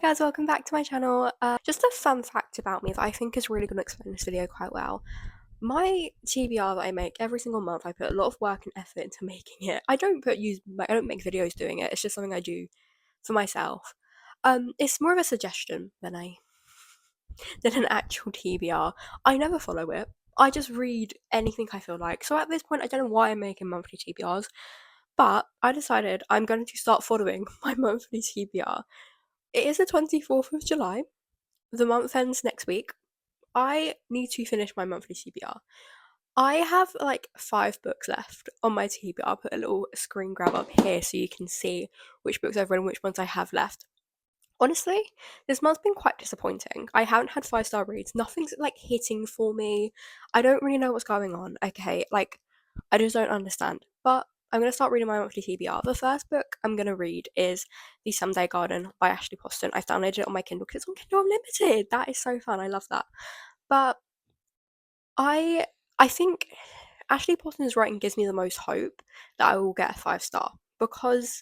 guys, welcome back to my channel. Just a fun fact about me that I think is really going to explain this video quite well. My TBR that I make every single month, I put a lot of work and effort into making it. I don't make videos doing it. It's just something I do for myself. It's more of a suggestion than an actual TBR. I never follow it. I just read anything I feel like. So at this point, I don't know why I'm making monthly TBRs, but I decided I'm going to start following my monthly TBR. It is the 24th of July. The month ends next week. I need to finish my monthly TBR. I have like 5 books left on my TBR. I'll put a little screen grab up here so you can see which books I've read and which ones I have left. Honestly, this month's been quite disappointing. I haven't had 5-star reads. Nothing's like hitting for me. I don't really know what's going on. Okay, like I just don't understand. But I'm gonna start reading my monthly TBR. The first book I'm gonna read is The Someday Garden by Ashley Poston. I've downloaded it on my Kindle because it's on Kindle Unlimited. That is so fun. I love that. But I I think Ashley Poston's writing gives me the most hope that I will get a 5-star because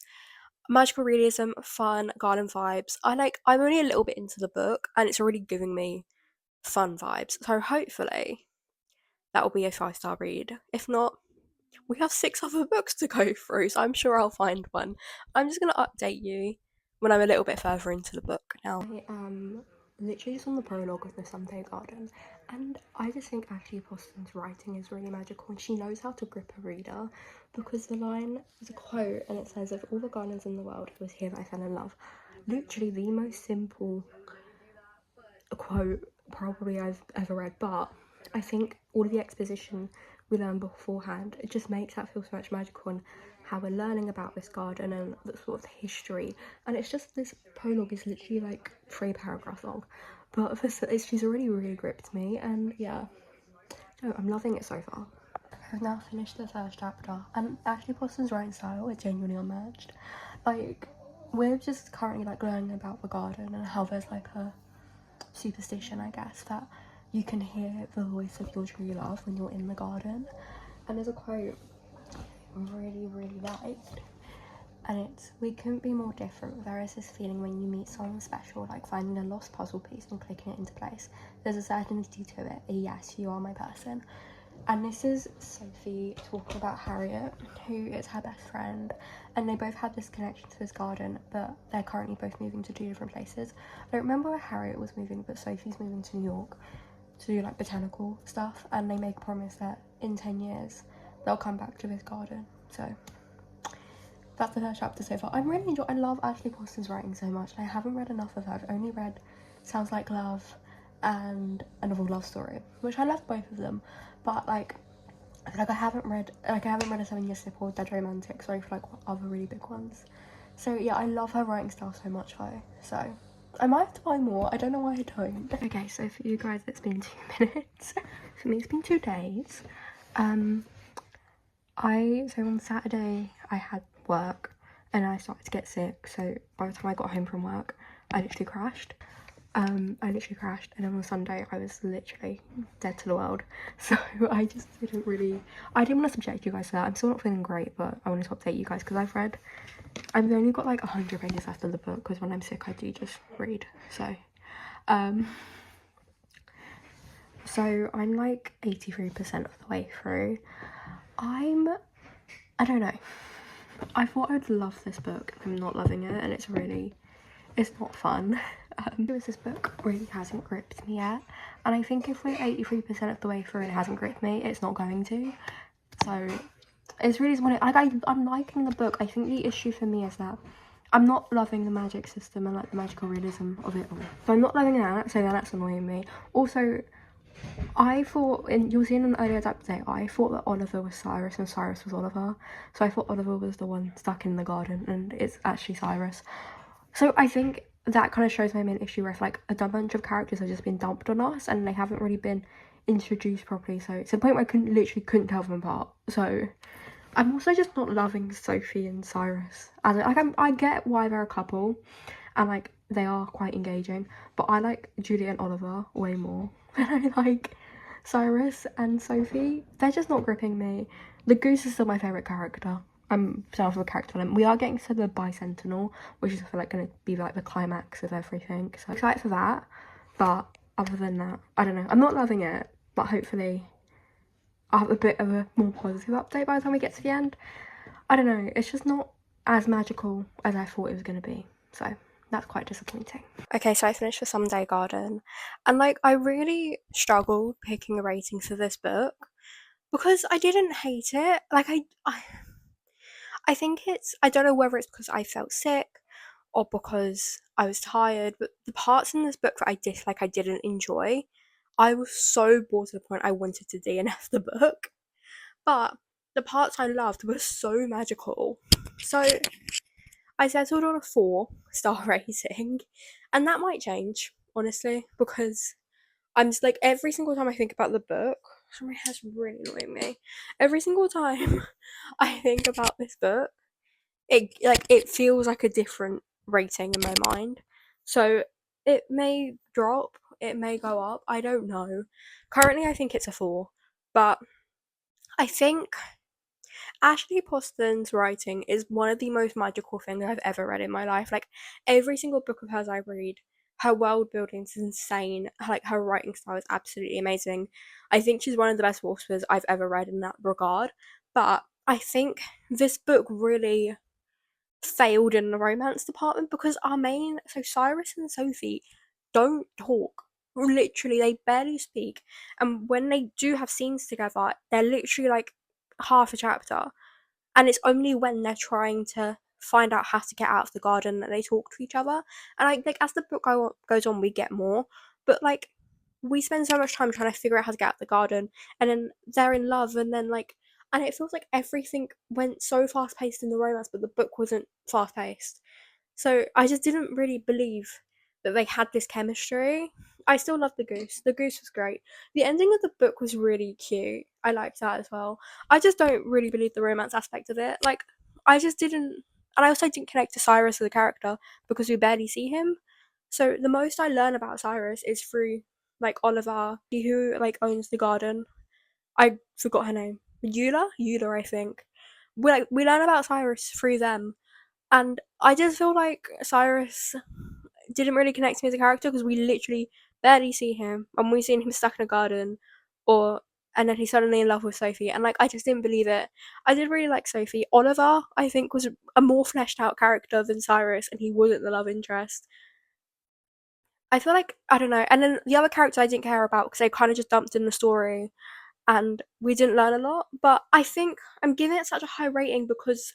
magical realism, fun, garden vibes. I'm only a little bit into the book and it's already giving me fun vibes. So hopefully that will be a 5-star read. If not, we have 6 other books to go through, so I'm sure I'll find one. I'm just gonna update you when I'm a little bit further into the book now. I am literally just on the prologue of The Someday Garden, and I just think Ashley Poston's writing is really magical and she knows how to grip a reader, because the line is a quote and it says, "Of all the gardens in the world, it was here that I fell in love." Literally the most simple quote probably I've ever read, but I think all of the exposition we learn beforehand, it just makes that feel so much magical, and how we're learning about this garden and the sort of the history. And it's just, this prologue is literally like 3 paragraphs long, but she's already really gripped me, and yeah, no, I'm loving it so far. I've now finished the first chapter, and Ashley Poston's writing style is genuinely unmatched. Like, we're just currently like learning about the garden and how there's like a superstition, I guess, that you can hear the voice of your true love when you're in the garden. And there's a quote I really liked, and it's, "We couldn't be more different. There is this feeling when you meet someone special, like finding a lost puzzle piece and clicking it into place. There's a certainty to it, a yes, you are my person." And this is Sophie talking about Harriet, who is her best friend, and they both had this connection to this garden, but they're currently both moving to 2 different places. I don't remember where Harriet was moving, but Sophie's moving to New York to do like botanical stuff, and they make a promise that in 10 years they'll come back to this garden. So that's the first chapter so far. I'm really enjoying. I love Ashley Poston's writing so much, and I haven't read enough of her. I've only read Sounds Like Love and A Novel Love Story, which I love both of them, but like I haven't read A 7 Year Slip or Dead Romantic, sorry, for like other really big ones. So yeah, I love her writing style so much though, so I might have to buy more. I don't know why I don't. Okay, so for you guys it's been 2 minutes. For me it's been 2 days. So on Saturday I had work and I started to get sick, so by the time I got home from work I literally crashed. And then on Sunday I was literally dead to the world, so I just didn't want to subject you guys to that. I'm still not feeling great, but I wanted to update you guys because I've only got like 100 pages left of the book, because when I'm sick I do just read. So I'm like 83% of the way through. I don't know, I thought I'd love this book. I'm not loving it, and it's not fun. This book really hasn't gripped me yet, and I think if we're 83% of the way through and it hasn't gripped me, it's not going to. So it's really disappointing. I'm liking the book. I think the issue for me is that I'm not loving the magic system and like the magical realism of it all. So I'm not loving that, so then that's annoying me. Also, I thought, and you'll see in an earlier update, I thought that Oliver was Cyrus and Cyrus was Oliver. So I thought Oliver was the one stuck in the garden and it's actually Cyrus. So I think that kind of shows my main issue, where if like a bunch of characters have just been dumped on us and they haven't really been introduced properly. So it's a point where I literally couldn't tell them apart. So I'm also just not loving Sophie and Cyrus. I get why they're a couple and like they are quite engaging, but I like Julia and Oliver way more than I like Cyrus and Sophie. They're just not gripping me. The goose is still my favourite character, I'm starting with a character on him. We are getting to the Bicentennial, which is I feel like going to be like the climax of everything. So I'm excited for that. But other than that, I don't know. I'm not loving it, but hopefully I'll have a bit of a more positive update by the time we get to the end. I don't know. It's just not as magical as I thought it was going to be. So that's quite disappointing. Okay, so I finished the Someday Garden, and like I really struggled picking a rating for this book because I didn't hate it. Like I think I don't know whether it's because I felt sick or because I was tired, but the parts in this book that I dislike, I didn't enjoy. I was so bored to the point I wanted to DNF the book. But the parts I loved were so magical. So I settled on a 4-star rating, and that might change, honestly, because I'm just like every single time I think about the book, my hair's really annoying me. Every single time I think about this book, it feels like a different rating in my mind. So it may drop, it may go up, I don't know. Currently I think it's a 4, but I think Ashley Poston's writing is one of the most magical things I've ever read in my life. Like every single book of hers I read, her world building is insane. Like her writing style is absolutely amazing. I think she's one of the best authors I've ever read in that regard. But I think this book really failed in the romance department because so Cyrus and Sophie don't talk. Literally, they barely speak. And when they do have scenes together, they're literally like half a chapter. And it's only when they're trying to find out how to get out of the garden that they talk to each other. And like as the book goes on, we get more. But like we spend so much time trying to figure out how to get out of the garden, and then they're in love, and then like, and it feels like everything went so fast paced in the romance, but the book wasn't fast paced. So I just didn't really believe that they had this chemistry. I still love the goose. The goose was great. The ending of the book was really cute. I liked that as well. I just don't really believe the romance aspect of it. Like, I just didn't. And I also didn't connect to Cyrus as a character because we barely see him. So the most I learn about Cyrus is through like Oliver, who like owns the garden. I forgot her name. Eula, I think. We learn about Cyrus through them, and I just feel like Cyrus didn't really connect to me as a character because we literally barely see him, and we seen him stuck in a garden, or and then he's suddenly in love with Sophie, and like I just didn't believe it. I did really like Sophie. Oliver, I think, was a more fleshed out character than Cyrus, and he wasn't the love interest. I feel like I don't know, and then the other character I didn't care about because they kind of just dumped in the story, and we didn't learn a lot. But I think I'm giving it such a high rating because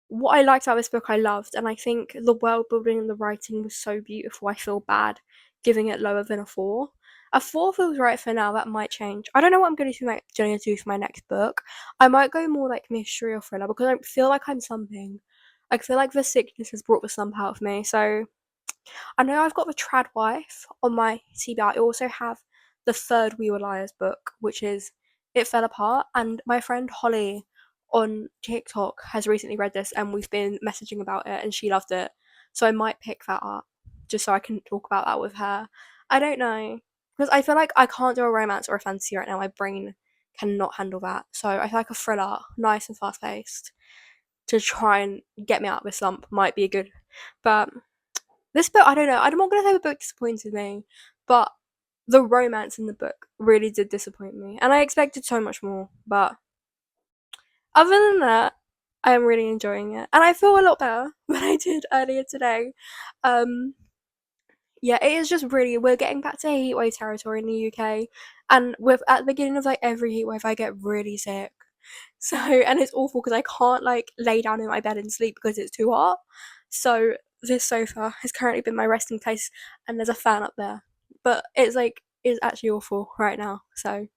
what I liked about this book I loved, and I think the world building and the writing was so beautiful. I feel bad giving it lower than a 4. A 4 feels right for now. That might change. I don't know what I'm going to do for my next book. I might go more like mystery or thriller because I feel like I'm slumping. I feel like the sickness has brought the slump out of me. So I know I've got the Trad Wife on my TBR. I also have the third We Were Liars book, which is It Fell Apart. And my friend Holly on TikTok has recently read this, and we've been messaging about it, and she loved it. So I might pick that up just so I can talk about that with her. I don't know. Because I feel like I can't do a romance or a fantasy right now. My brain cannot handle that. So I feel like a thriller, nice and fast paced, to try and get me out of this slump might be a good. But this book, I don't know. I'm not going to say the book disappointed me, but the romance in the book really did disappoint me. And I expected so much more. But other than that, I am really enjoying it. And I feel a lot better than I did earlier today. Um, yeah, it is just really, we're getting back to heatwave territory in the UK. And with at the beginning of like every heatwave, I get really sick. So, and it's awful because I can't like lay down in my bed and sleep because it's too hot. So, this sofa has currently been my resting place, and there's a fan up there. But it's actually awful right now. So,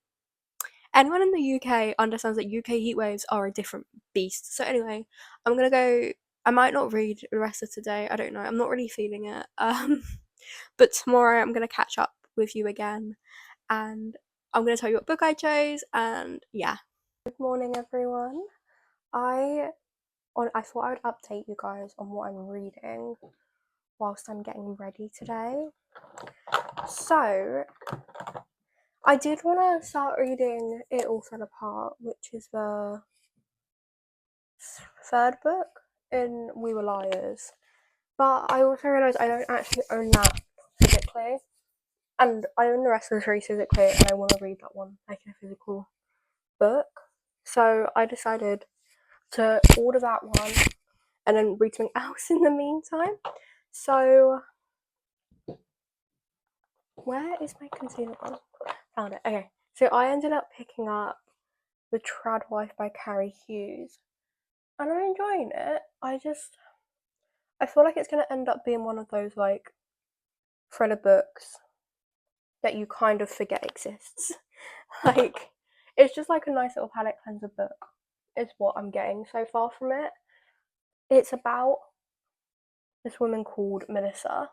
anyone in the UK understands that UK heat waves are a different beast. So, anyway, I'm gonna go. I might not read the rest of today. I don't know. I'm not really feeling it. But tomorrow I'm gonna catch up with you again, and I'm gonna tell you what book I chose. And yeah. Good morning, everyone. I thought I would update you guys on what I'm reading whilst I'm getting ready today. So, I did want to start reading It All Fell Apart, which is the third book in We Were Liars. But I also realised I don't actually own that physically. And I own the rest of the series physically, and I want to read that one like in a physical book. So I decided to order that one and then read something else in the meantime. So where is my concealer gone? Found it. Okay. So I ended up picking up The Trad Wife by Carrie Hughes. And I'm enjoying it. I feel like it's gonna end up being one of those like thriller books that you kind of forget exists. Like it's just like a nice little palette cleanser book, is what I'm getting so far from it. It's about this woman called Melissa,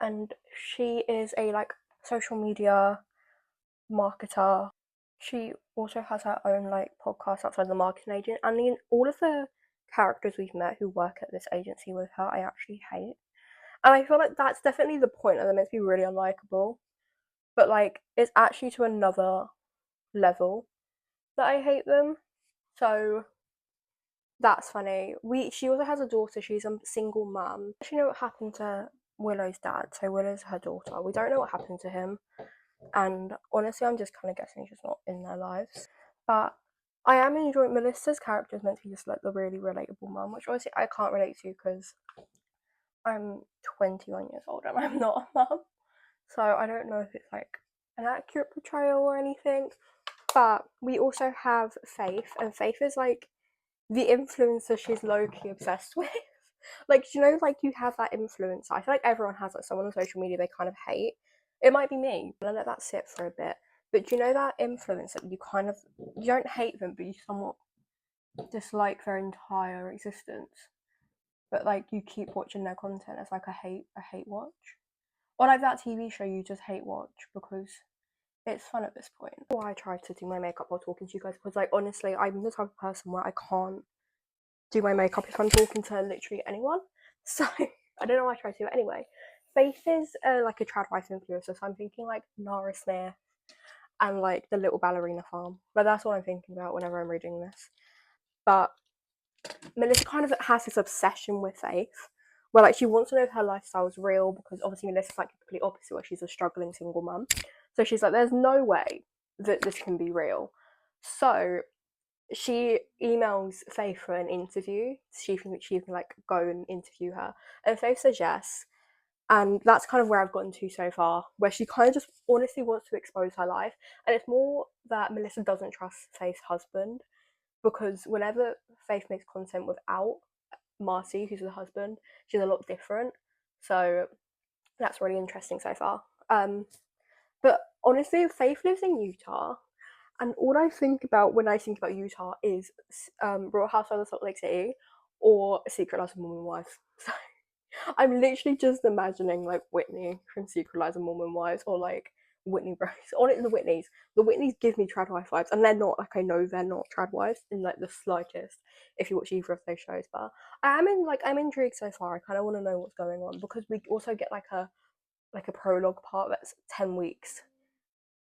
and she is a like social media marketer. She also has her own like podcast outside the marketing agent, and all of the characters we've met who work at this agency with her, I actually hate. And I feel like that's definitely the point, that they're meant to be really unlikable. But like it's actually to another level that I hate them. So that's funny. She also has a daughter, she's a single mum. Actually know what happened to Willow's dad, so Willow's her daughter. We don't know what happened to him. And honestly I'm just kind of guessing he's just not in their lives. But I am enjoying Melissa's character is meant to be just like the really relatable mum, which obviously I can't relate to because I'm 21 years old and I'm not a mum. So I don't know if it's like an accurate portrayal or anything. But we also have Faith, and Faith is like the influencer she's low-key obsessed with. Like, you know, like you have that influencer. I feel like everyone has like someone on social media they kind of hate. It might be me, but I'll let that sit for a bit. But do you know that influencer that you don't hate them, but you somewhat dislike their entire existence. But like you keep watching their content as like a hate watch. Or like that TV show you just hate watch because it's fun at this point. Why I try to do my makeup while talking to you guys, because like honestly I'm the type of person where I can't do my makeup if I'm talking to literally anyone. So I don't know why I try to. Anyway, Faith is like a trad wife influencer, so I'm thinking like Nara Smith and like the Little Ballerina Farm. But that's what I'm thinking about whenever I'm reading this. But Melissa kind of has this obsession with Faith, where like she wants to know if her lifestyle is real, because obviously Melissa's like the complete opposite, where she's a struggling single mum. So she's like, there's no way that this can be real. So she emails Faith for an interview. She can like go and interview her, and Faith says yes. And that's kind of where I've gotten to so far, where she kind of just honestly wants to expose her life. And it's more that Melissa doesn't trust Faith's husband, because whenever Faith makes content without Marty, who's the husband, she's a lot different. So that's really interesting so far. But honestly, Faith lives in Utah, and all I think about when I think about Utah is Real Housewives of Salt Lake City or Secret Lives of Mormon Wives. So I'm literally just imagining like Whitney from Secret Lives of Mormon Wives, or like Whitney Rose. Honestly, the Whitneys. The Whitneys give me trad wife vibes, and they're not, like I know they're not trad wives in like the slightest if you watch either of those shows. But I'm intrigued so far. I kind of want to know what's going on, because we also get like a prologue part that's 10 weeks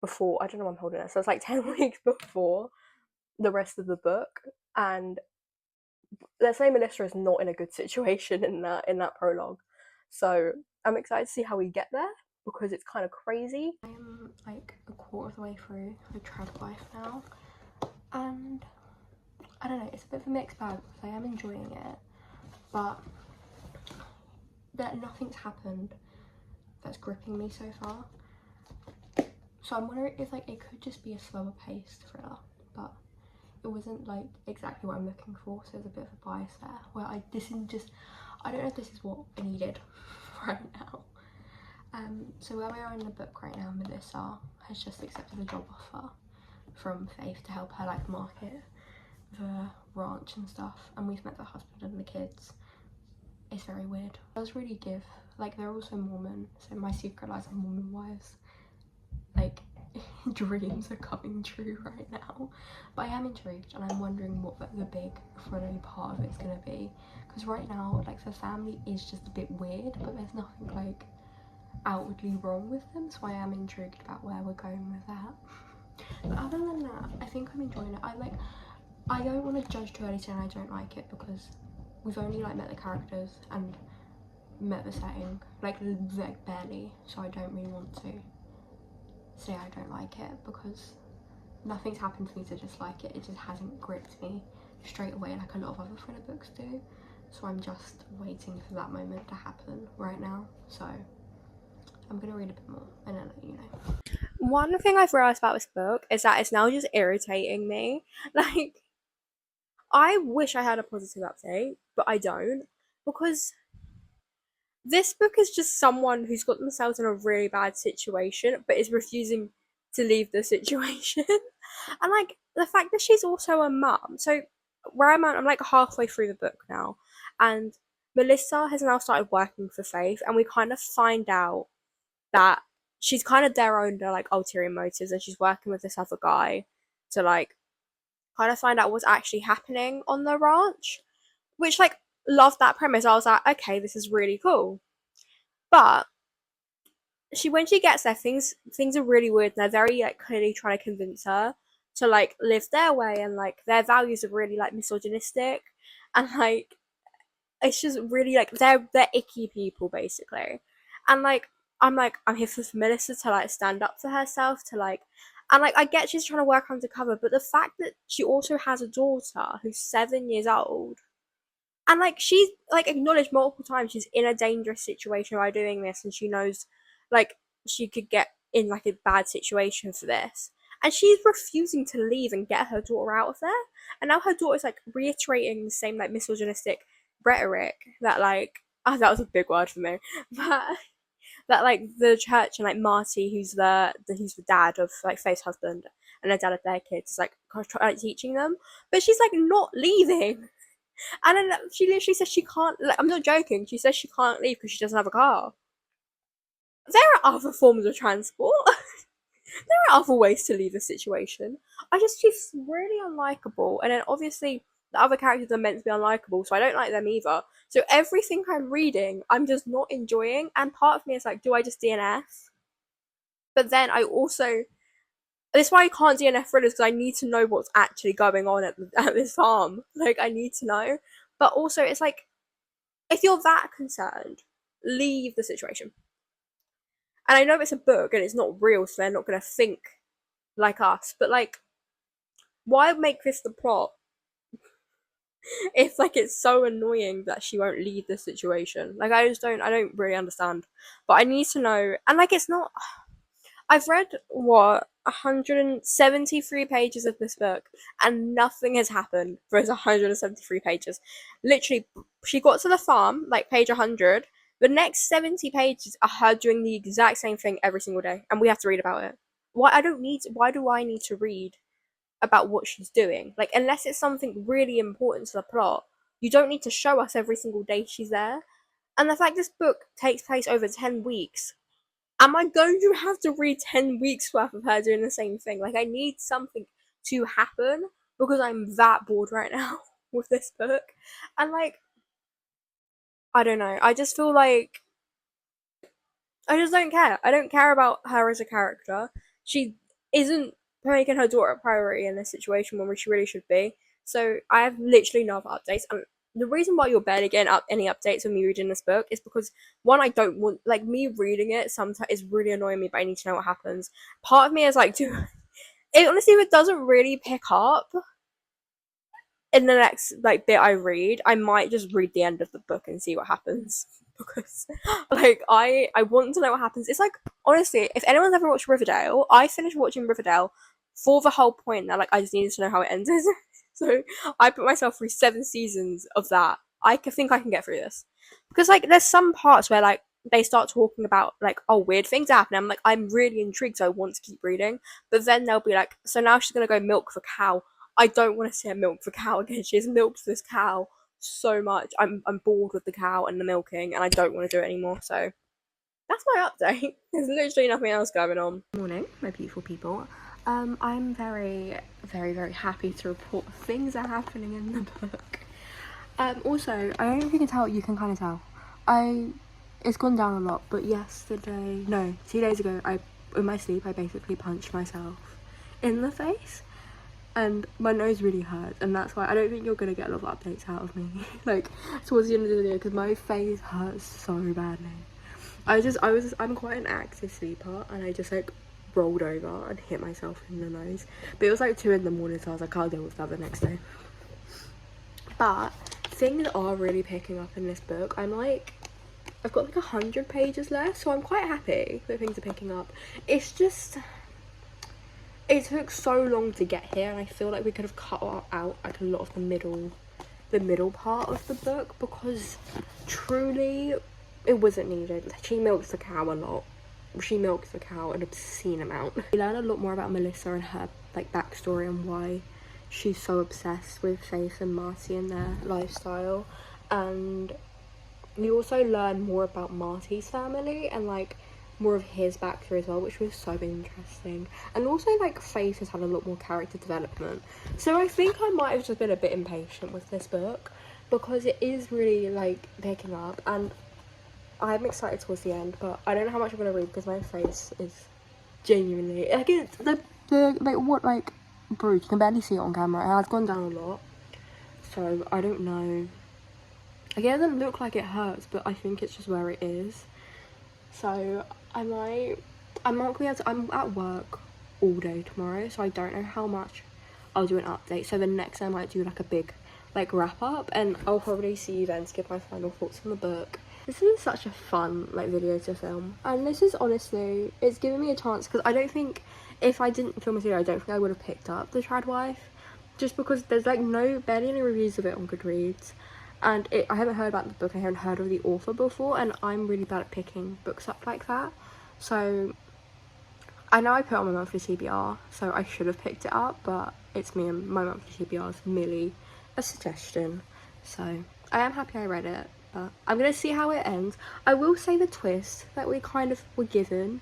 before. I don't know why I'm holding it. So it's like 10 weeks before the rest of the book, and let's say Melissa is not in a good situation in that prologue. So I'm excited to see how we get there, because it's kind of crazy. I am like a quarter of the way through the trad wife now, and I don't know, it's a bit of a mixed bag because I am enjoying it, but nothing's happened that's gripping me so far. So I'm wondering if like it could just be a slower paced thriller, but it wasn't like exactly what I'm looking for, so there's a bit of a bias there where I don't know if this is what I needed right now. So where we are in the book right now, Melissa has just accepted a job offer from Faith to help her like market the ranch and stuff, and we've met the husband and the kids. It's very weird. It does really give, like they're also Mormon, so my Secret Lives of Mormon Wives like dreams are coming true right now. But I am intrigued, and I'm wondering what the big thrilling part of it's gonna be, because right now like the family is just a bit weird, but there's nothing like outwardly wrong with them, so I am intrigued about where we're going with that. But other than that, I think I'm enjoying it. I don't want to judge too early saying I don't like it because we've only like met the characters and met the setting, like barely, so I don't really want to say I don't like it because nothing's happened to me to dislike it. It just hasn't gripped me straight away like a lot of other thriller books do. So I'm just waiting for that moment to happen right now. So I'm gonna read a bit more and then let you know. One thing I've realised about this book is that it's now just irritating me. Like, I wish I had a positive update, but I don't. Because this book is just someone who's got themselves in a really bad situation, but is refusing to leave the situation. And like the fact that she's also a mum. So where I'm at, I'm like halfway through the book now, and Melissa has now started working for Faith, and we kind of find out that she's kind of there under like ulterior motives, and she's working with this other guy to like kind of find out what's actually happening on the ranch. Which like loved that premise. I was like, okay, this is really cool. But when she gets there, things are really weird, and they're very like clearly trying to convince her to like live their way, and like their values are really like misogynistic, and like it's just really like they're icky people basically, and like I'm here for Melissa to like stand up for herself to like, and like I get she's trying to work undercover, but the fact that she also has a daughter who's 7 years old, and like she's like acknowledged multiple times she's in a dangerous situation by doing this, and she knows like she could get in like a bad situation for this, and she's refusing to leave and get her daughter out of there. And now her daughter's like reiterating the same like misogynistic rhetoric that like, oh, that was a big word for me, but that like the church and like Marty, who's who's the dad of like Faith's husband and the dad of their kids, is like teaching them, but she's like not leaving. And then she literally says she can't. Like, I'm not joking. She says she can't leave because she doesn't have a car. There are other forms of transport. There are other ways to leave the situation. She's really unlikable. And then obviously the other characters are meant to be unlikable, so I don't like them either. So everything I'm reading, I'm just not enjoying. And part of me is like, do I just DNF? But then I also, that's why I can't DNF thrillers, because I need to know what's actually going on at this farm. Like I need to know. But also it's like, if you're that concerned, leave the situation. And I know it's a book and it's not real, so they're not going to think like us. But like, why make this the plot if like it's so annoying that she won't leave the situation? Like, I don't really understand. But I need to know. And like, it's not. I've read what 173 pages of this book, and nothing has happened for those 173 pages. Literally, she got to the farm, like page 100. The next 70 pages are her doing the exact same thing every single day, and we have to read about it. Why do I need to read about what she's doing? Like, unless it's something really important to the plot, you don't need to show us every single day she's there. And the fact this book takes place over 10 weeks, am I going to have to read 10 weeks worth of her doing the same thing? Like, I need something to happen because I'm that bored right now with this book. And, like, I don't know. I just feel like I just don't care. I don't care about her as a character. She isn't making her daughter a priority in this situation when she really should be. So I have literally no other updates. And the reason why you're barely getting up any updates of me reading this book is because one, I don't want like me reading it sometimes is really annoying me, but I need to know what happens. Part of me is like, do it honestly, if it doesn't really pick up in the next like bit I read, I might just read the end of the book and see what happens. Because like I want to know what happens. It's like, honestly, if anyone's ever watched Riverdale, I finished watching Riverdale for the whole point that like I just needed to know how it ended. So I put myself through 7 seasons of that. Think I can get through this. Because like there's some parts where like they start talking about like, oh, weird things happen. I'm like, I'm really intrigued, so I want to keep reading. But then they'll be like, so now she's gonna go milk the cow. I don't want to see her milk the cow again. She's milked this cow so much. I'm bored with the cow and the milking, and I don't want to do it anymore. So that's my update. There's literally nothing else going on. Morning, my beautiful people. I'm very, very, very happy to report things are happening in the book. Also, I don't know if you can tell. You can kind of tell. It's gone down a lot, but 2 days ago, in my sleep, I basically punched myself in the face. and my nose really hurts, and that's why I don't think you're gonna get a lot of updates out of me like towards the end of the video, because my face hurts so badly. I'm quite an active sleeper, and I just like rolled over and hit myself in the nose, but it was like 2 in the morning, so I was like, I'll deal with that the next day. But things are really picking up in this book. I've got like 100 pages left, so I'm quite happy that things are picking up. It's just, it took so long to get here, and I feel like we could have cut out like a lot of the middle part of the book, because truly it wasn't needed. She milks the cow a lot. She milks the cow an obscene amount. We learn a lot more about Melissa and her like backstory and why she's so obsessed with Faith and Marty and their lifestyle, and we also learn more about Marty's family and like more of his backstory as well, which was so interesting. And also like Faith has had a lot more character development, so I think I might have just been a bit impatient with this book, because it is really like picking up, and I'm excited towards the end, but I don't know how much I'm gonna read because my face is genuinely like, it's the like what like bruise, you can barely see it on camera. It has gone down a lot, so I don't know. Like, it doesn't look like it hurts, but I think it's just where it is. So I'm not gonna be able to, I'm at work all day tomorrow, so I don't know how much I'll do an update. So the next time I might do like a big like wrap up, and I'll probably see you then to give my final thoughts on the book. This is such a fun like video to film, and this is honestly, it's giving me a chance, because I don't think, if I didn't film this video, I don't think I would have picked up The Trad Wife, just because there's like barely any reviews of it on Goodreads, and I haven't heard about the book, I haven't heard of the author before, and I'm really bad at picking books up like that. So I know I put on my monthly TBR, so I should have picked it up, but it's me, and my monthly TBR is merely a suggestion. So I am happy I read it, but I'm gonna see how it ends. I will say the twist that we kind of were given,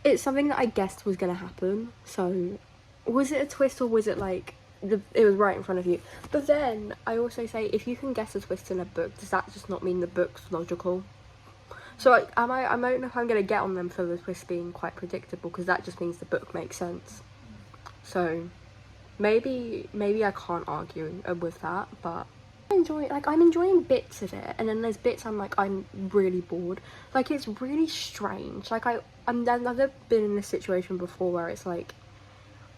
it's something that I guessed was gonna happen. So was it a twist, or was it like it was right in front of you? But then I also say, if you can guess a twist in a book, does that just not mean the book's logical? So like, I don't know if I'm gonna get on them for the twist being quite predictable, because that just means the book makes sense. So maybe I can't argue with that, but I'm enjoying bits of it, and then there's bits I'm really bored. Like, it's really strange. Like, I've never been in this situation before where it's like,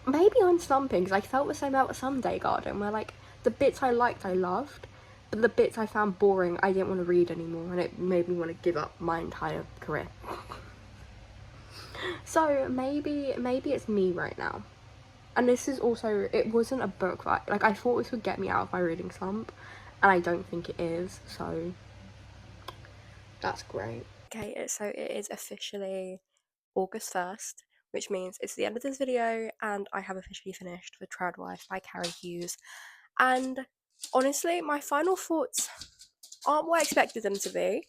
maybe I'm slumping, because I felt the same about Sunday Garden, where like the bits I liked I loved, but the bits I found boring I didn't want to read anymore, and it made me want to give up my entire career. So maybe it's me right now. And this is also, it wasn't a book that, like, I thought this would get me out of my reading slump, and I don't think it is, so that's great. Okay, so it is officially August 1st, which means it's the end of this video, and I have officially finished The Trad Wife by Carrie Hughes. And honestly, my final thoughts aren't what I expected them to be.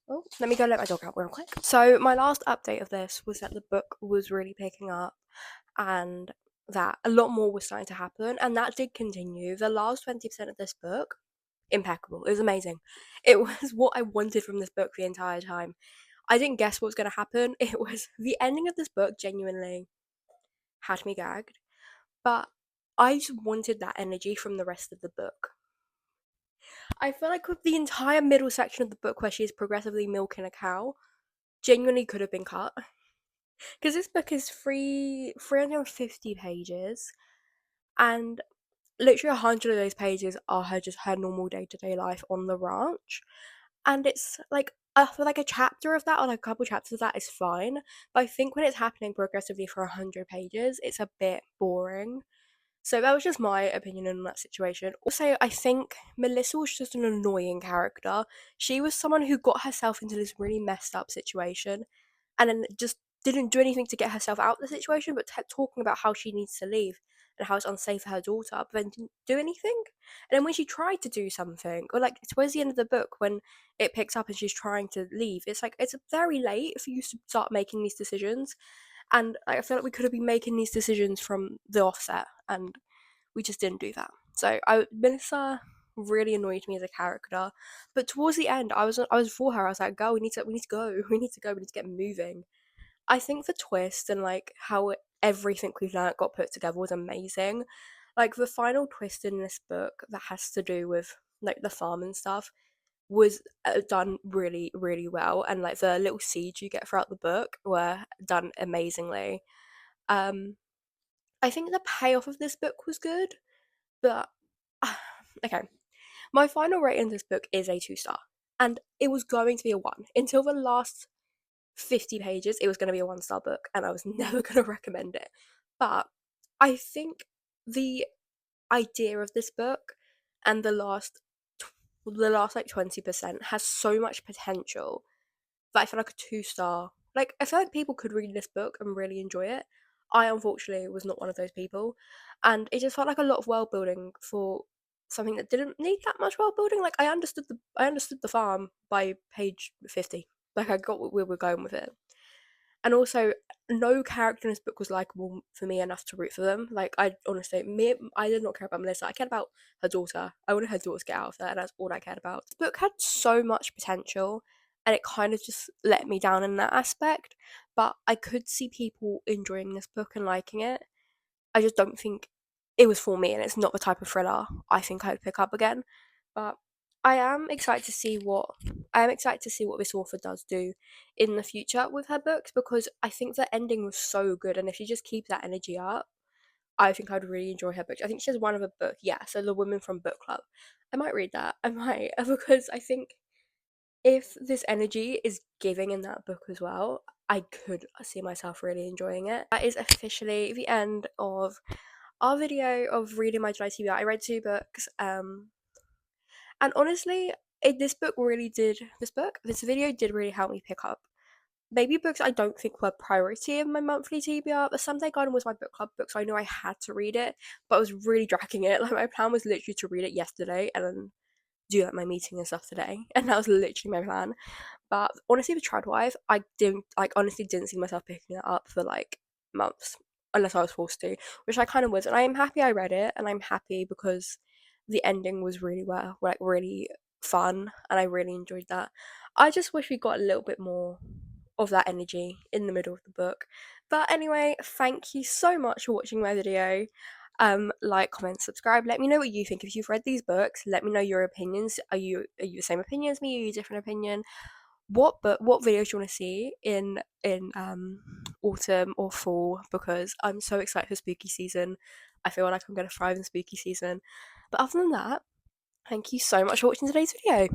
Oh, let me go let my dog out real quick. So my last update of this was that the book was really picking up, and that a lot more was starting to happen, and that did continue. The last 20% of this book, impeccable. It was amazing. It was what I wanted from this book the entire time. I didn't guess what was going to happen. It was the ending of this book genuinely had me gagged, but I just wanted that energy from the rest of the book. I feel like with the entire middle section of the book where she is progressively milking a cow, genuinely could have been cut. Because this book is 350 pages, and literally 100 of those pages are her normal day-to-day life on the ranch. And it's like, for like a chapter of that, or like a couple chapters of that is fine, but I think when it's happening progressively for 100 pages, it's a bit boring. So that was just my opinion on that situation. Also, I think Melissa was just an annoying character. She was someone who got herself into this really messed up situation, and then just didn't do anything to get herself out of the situation, but kept talking about how she needs to leave and how it's unsafe for her daughter, but then didn't do anything. And then when she tried to do something, or like towards the end of the book when it picks up and she's trying to leave, it's like, it's very late for you to start making these decisions. And I feel like we could have been making these decisions from the offset, and we just didn't do that. So Melissa really annoyed me as a character, but towards the end, I was for her. I was like, "Girl, we need to go. We need to go. We need to get moving." I think the twist and like how everything we've learnt got put together was amazing. Like the final twist in this book that has to do with like the farm and stuff was done really, really well, and like the little seeds you get throughout the book were done amazingly. Um, I think the payoff of this book was good, but okay. My final rating of this book is a 2 star, and it was going to be a 1 until the last 50 pages. It was going to be a 1 star book, and I was never going to recommend it. But I think the idea of this book and the last like 20% has so much potential that I feel like a 2 star. Like I feel like people could read this book and really enjoy it. I unfortunately was not one of those people, and it just felt like a lot of world building for something that didn't need that much world building. Like I understood the farm by page 50. Like I got what we were going with it. And also, no character in this book was likable for me enough to root for them. Like, I did not care about Melissa. I cared about her daughter. I wanted her daughter to get out of there, and that's all I cared about. This book had so much potential, and it kind of just let me down in that aspect. But I could see people enjoying this book and liking it. I just don't think it was for me, and it's not the type of thriller I think I'd pick up again. But I am excited to see what this author does do in the future with her books, because I think the ending was so good, and if she just keeps that energy up, I think I'd really enjoy her books. I think she has one other book, yeah, so The Women from Book Club. I might read that. I might because I think if this energy is giving in that book as well, I could see myself really enjoying it. That is officially the end of our video of reading my July TBR. I read 2 books, and honestly, this video did really help me pick up maybe books I don't think were priority in my monthly TBR. The Sunday Garden was my book club book, so I knew I had to read it, but I was really dragging it. Like my plan was literally to read it yesterday and then do like my meeting and stuff today, and that was literally my plan. But honestly, with Tradwife, I honestly didn't see myself picking it up for like months unless I was forced to, which I kind of was. And I am happy I read it, and I'm happy because the ending was really fun, and I really enjoyed that. I just wish we got a little bit more of that energy in the middle of the book. But anyway, thank you so much for watching my video. Like, comment, subscribe. Let me know what you think. If you've read these books, let me know your opinions. Are you the same opinion as me? Are you a different opinion? What videos do you want to see in autumn or fall? Because I'm so excited for spooky season. I feel like I'm gonna thrive in spooky season. But other than that, thank you so much for watching today's video.